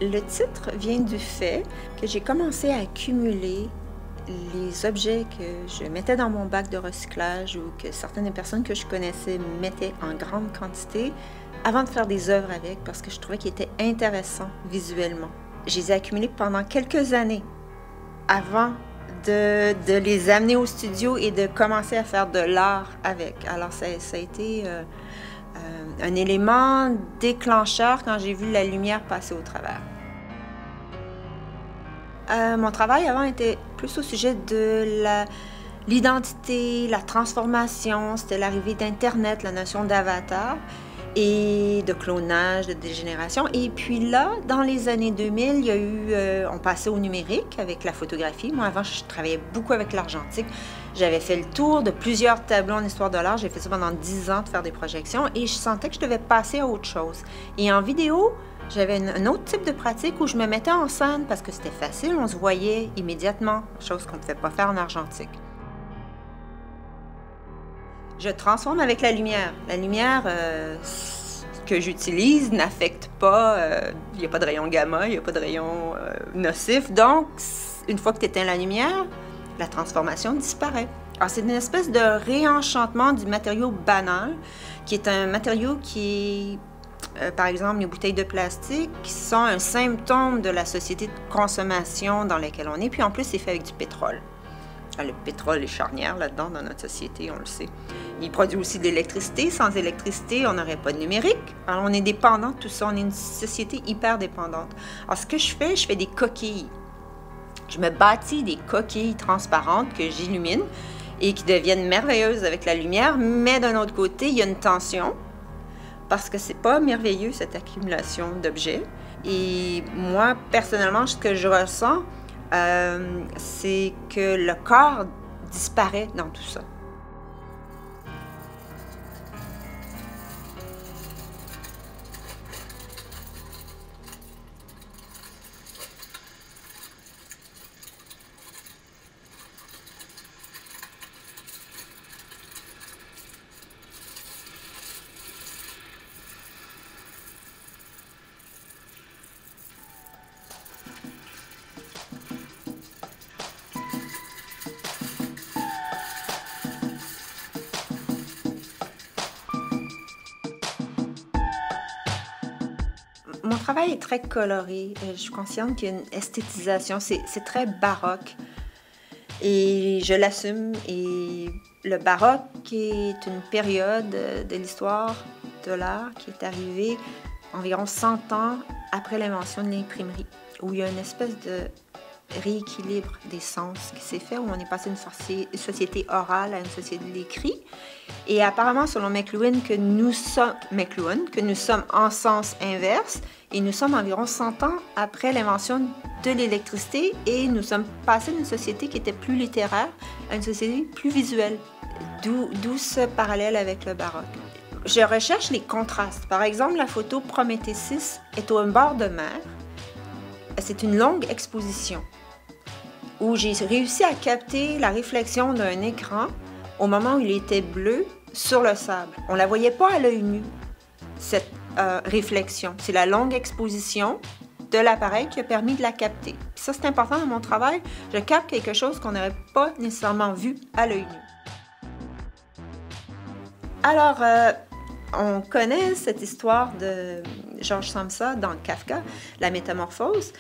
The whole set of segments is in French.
Le titre vient du fait que j'ai commencé à accumuler les objets que je mettais dans mon bac de recyclage ou que certaines personnes que je connaissais mettaient en grande quantité avant de faire des œuvres avec parce que je trouvais qu'ils étaient intéressants visuellement. Je les ai accumulés pendant quelques années avant de les amener au studio et de commencer à faire de l'art avec. Alors ça a été un élément déclencheur quand j'ai vu la lumière passer au travers. Mon travail avant était plus au sujet de l'identité, la transformation, c'était l'arrivée d'Internet, la notion d'avatar et de clonage, de dégénération. Et puis là, dans les années 2000, il y a eu, on passait au numérique avec la photographie. Moi, avant, je travaillais beaucoup avec l'argentique. J'avais fait le tour de plusieurs tableaux en histoire de l'art. J'ai fait ça pendant 10 ans de faire des projections et je sentais que je devais passer à autre chose. Et en vidéo, j'avais un autre type de pratique où je me mettais en scène parce que c'était facile, on se voyait immédiatement, chose qu'on ne pouvait pas faire en argentique. Je transforme avec la lumière. La lumière que j'utilise n'affecte pas, il n'y a pas de rayon gamma, il n'y a pas de rayon nocif. Donc, une fois que tu éteins la lumière, la transformation disparaît. Alors, c'est une espèce de réenchantement du matériau banal, qui est un matériau qui est, par exemple, les bouteilles de plastique, qui sont un symptôme de la société de consommation dans laquelle on est. Puis en plus, c'est fait avec du pétrole. Le pétrole est charnière là-dedans dans notre société, on le sait. Il produit aussi de l'électricité. Sans électricité, on n'aurait pas de numérique. Alors, on est dépendant de tout ça. On est une société hyper dépendante. Alors, ce que je fais des coquilles. Je me bâtis des coquilles transparentes que j'illumine et qui deviennent merveilleuses avec la lumière. Mais d'un autre côté, il y a une tension parce que c'est pas merveilleux, cette accumulation d'objets. Et moi, personnellement, ce que je ressens, c'est que le corps disparaît dans tout ça. Mon travail est très coloré. Je suis consciente qu'il y a une esthétisation. C'est très baroque. Et je l'assume. Et le baroque est une période de l'histoire de l'art qui est arrivée environ 100 ans après l'invention de l'imprimerie, où il y a une espèce de rééquilibre des sens qui s'est fait, où on est passé d'une société orale à une société de l'écrit. Et apparemment, selon McLuhan, que nous sommes en sens inverse, et nous sommes environ 100 ans après l'invention de l'électricité, et nous sommes passés d'une société qui était plus littéraire à une société plus visuelle, d'où ce parallèle avec le baroque. Je recherche les contrastes. Par exemple, la photo Prométhée 6 est au bord de mer. C'est une longue exposition où j'ai réussi à capter la réflexion d'un écran au moment où il était bleu sur le sable. On ne la voyait pas à l'œil nu, cette réflexion. C'est la longue exposition de l'appareil qui a permis de la capter. Puis ça, c'est important dans mon travail. Je capte quelque chose qu'on n'aurait pas nécessairement vu à l'œil nu. Alors, on connaît cette histoire de George Samsa dans Kafka, La Métamorphose.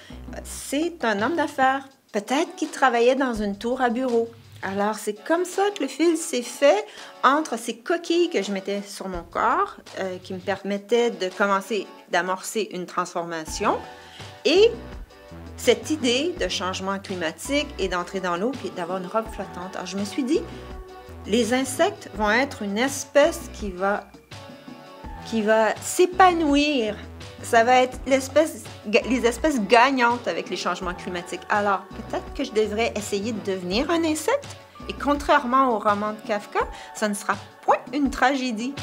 C'est un homme d'affaires, peut-être qu'il travaillait dans une tour à bureau. Alors, c'est comme ça que le fil s'est fait entre ces coquilles que je mettais sur mon corps, qui me permettaient de commencer, d'amorcer une transformation, et cette idée de changement climatique et d'entrer dans l'eau et d'avoir une robe flottante. Alors, je me suis dit, les insectes vont être une espèce qui va s'épanouir. Ça va être les espèces gagnantes avec les changements climatiques. Alors, peut-être que je devrais essayer de devenir un insecte. Et contrairement au roman de Kafka, ça ne sera point une tragédie.